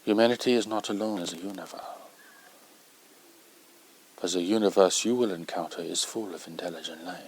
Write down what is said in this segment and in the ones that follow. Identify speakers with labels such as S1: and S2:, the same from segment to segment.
S1: Humanity is not alone as a universe, but the universe you will encounter is full of intelligent life,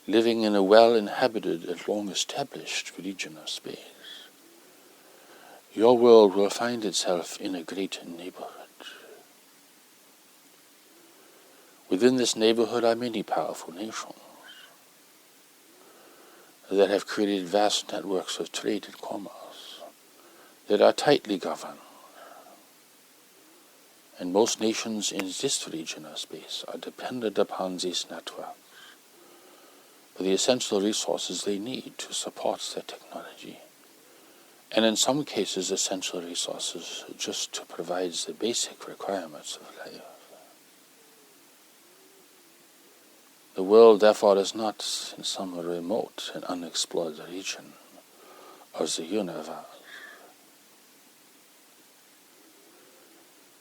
S1: living in a well-inhabited and long-established region of space. Your world will find itself in a great neighborhood. Within this neighborhood are many powerful nations that have created vast networks of trade and commerce that are tightly governed. And most nations in this region of space are dependent upon these networks for the essential resources they need to support their technology, and in some cases essential resources just to provide the basic requirements of life. The world, therefore, is not in some remote and unexplored region of the universe.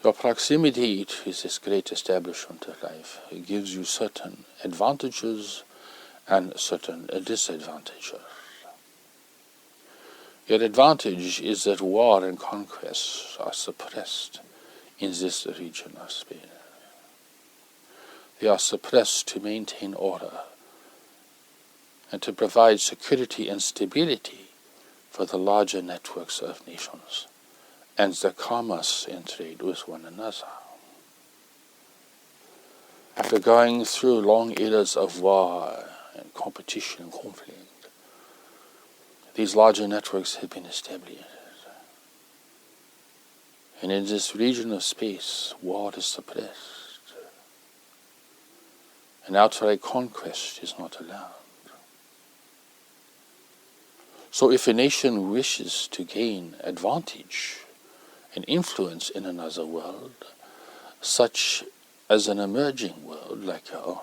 S1: Your proximity to this great establishment of life gives you certain advantages and certain disadvantages. Your advantage is that war and conquest are suppressed in this region of space. They are suppressed to maintain order and to provide security and stability for the larger networks of nations and the commerce and trade with one another. After going through long eras of war and competition and conflict, these larger networks have been established. And in this region of space, war is suppressed, and outright conquest is not allowed. So if a nation wishes to gain advantage and influence in another world, such as an emerging world like your own,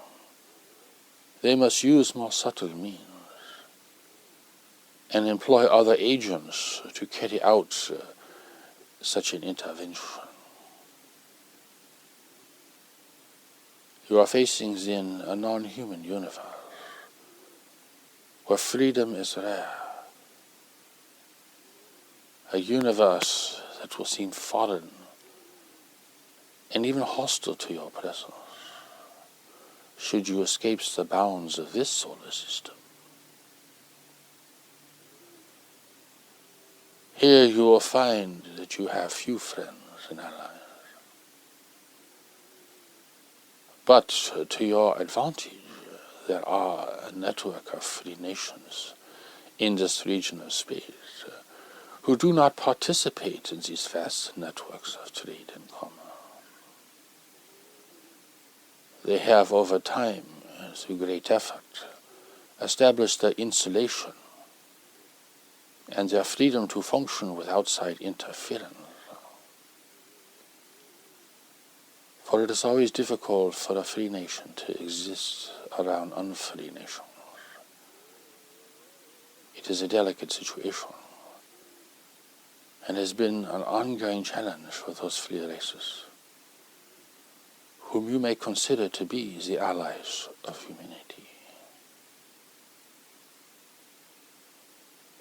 S1: they must use more subtle means and employ other agents to carry out such an intervention. You are facing then a non-human universe where freedom is rare, a universe that will seem foreign and even hostile to your presence should you escape the bounds of this solar system. Here you will find that you have few friends and allies. But to your advantage, there are a network of free nations in this region of space who do not participate in these vast networks of trade and commerce. They have over time, through great effort, established their insulation and their freedom to function with outside interference. For it is always difficult for a free nation to exist around unfree nations. It is a delicate situation, and has been an ongoing challenge for those free races, whom you may consider to be the allies of humanity.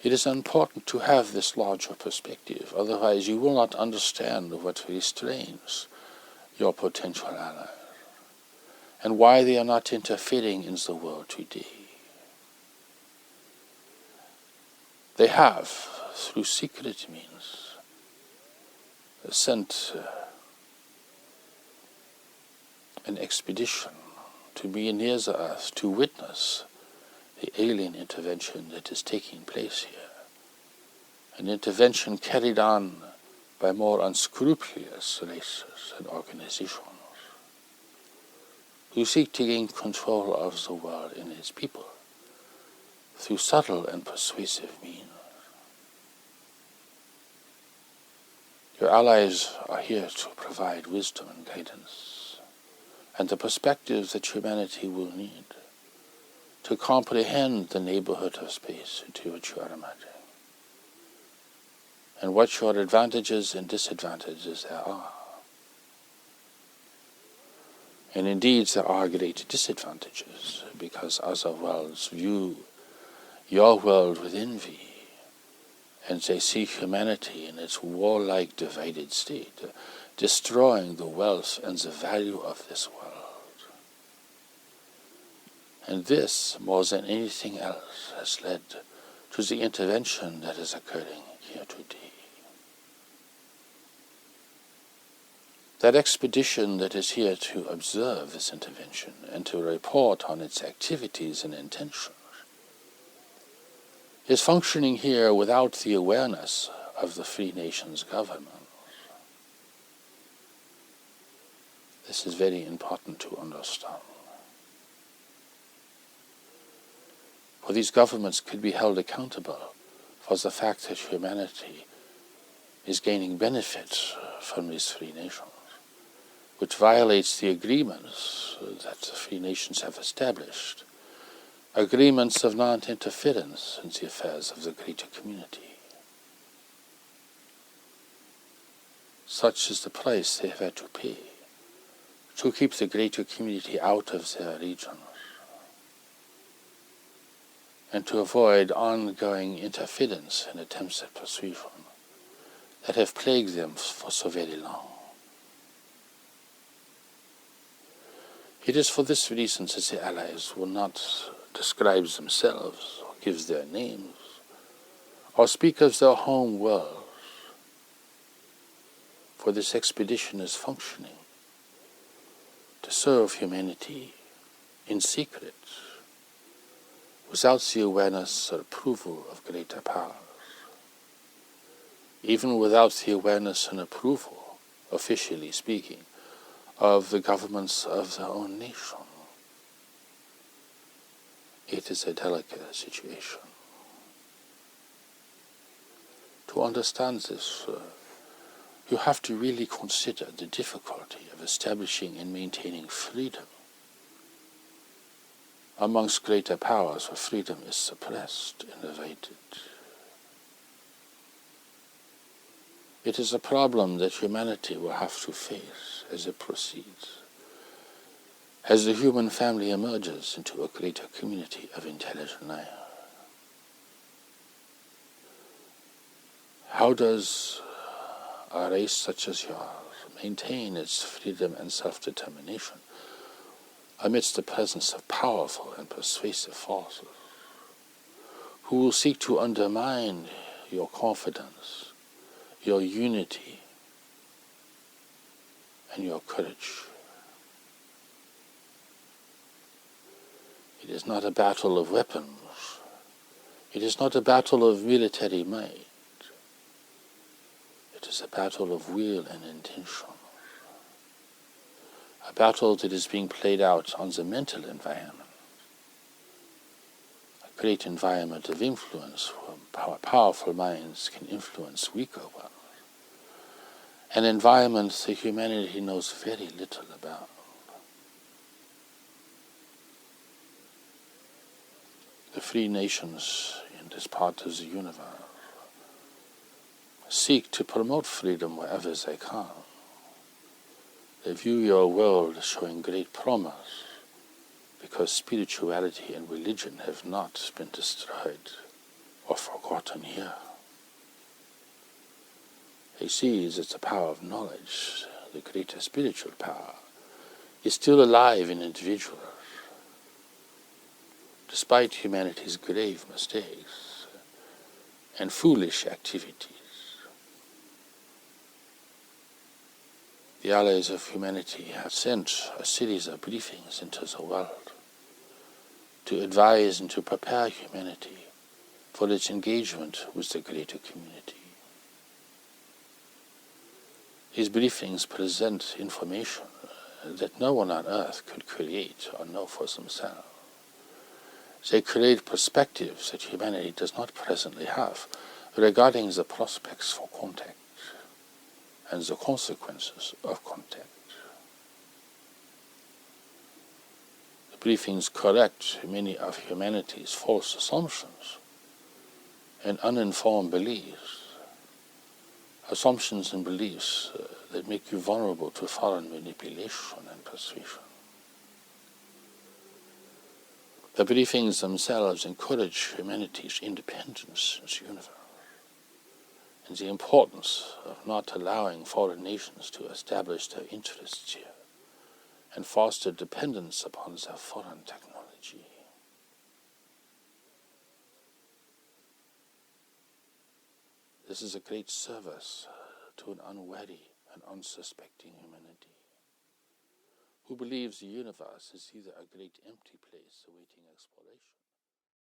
S1: It is important to have this larger perspective, otherwise you will not understand what restrains your potential allies, and why they are not interfering in the world today. They have, through secret means, sent an expedition to be near the earth to witness the alien intervention that is taking place here, an intervention carried on by more unscrupulous races and organizations who seek to gain control of the world and its people through subtle and persuasive means. Your allies are here to provide wisdom and guidance and the perspectives that humanity will need to comprehend the neighborhood of space into which you are emerging, and what your advantages and disadvantages there are. And indeed there are great disadvantages, because other worlds view your world with envy, and they see humanity in its warlike divided state, destroying the wealth and the value of this world. And this, more than anything else, has led to the intervention that is occurring here today. That expedition that is here to observe this intervention and to report on its activities and intentions is functioning here without the awareness of the free nations' government. This is very important to understand. For these governments could be held accountable for the fact that humanity is gaining benefit from these free nations, which violates the agreements that the free nations have established, agreements of non-interference in the affairs of the greater community. Such is the price they have had to pay to keep the greater community out of their regions and to avoid ongoing interference and attempts at persuasion that have plagued them for so very long. It is for this reason that the Allies will not describe themselves or give their names or speak of their home world, for this expedition is functioning to serve humanity in secret, without the awareness or approval of greater powers, even without the awareness and approval, officially speaking, of the governments of their own nation. It is a delicate situation. To understand this, you have to really consider the difficulty of establishing and maintaining freedom amongst greater powers where freedom is suppressed and evaded. It is a problem that humanity will have to face as it proceeds, as the human family emerges into a greater community of intelligent life. How does a race such as yours maintain its freedom and self-determination amidst the presence of powerful and persuasive forces who will seek to undermine your confidence, your unity, and your courage? It is not a battle of weapons. It is not a battle of military might. It is a battle of will and intention. A battle that is being played out on the mental environment. A great environment of influence where powerful minds can influence weaker ones. An environment that humanity knows very little about. The free nations in this part of the universe seek to promote freedom wherever they can. They view your world as showing great promise because spirituality and religion have not been destroyed or forgotten here. They see that the power of knowledge, the greater spiritual power, is still alive in individuals, despite humanity's grave mistakes and foolish activities. The allies of humanity have sent a series of briefings into the world to advise and to prepare humanity for its engagement with the greater community. These briefings present information that no one on earth could create or know for themselves. They create perspectives that humanity does not presently have regarding the prospects for contact and the consequences of contact. The briefings correct many of humanity's false assumptions and uninformed beliefs, assumptions and beliefs that make you vulnerable to foreign manipulation and persuasion. The briefings themselves encourage humanity's independence in the universe. and the importance of not allowing foreign nations to establish their interests here and foster dependence upon their foreign technology. This is a great service to an unwary and unsuspecting humanity, who believes the universe is either a great empty place awaiting exploration,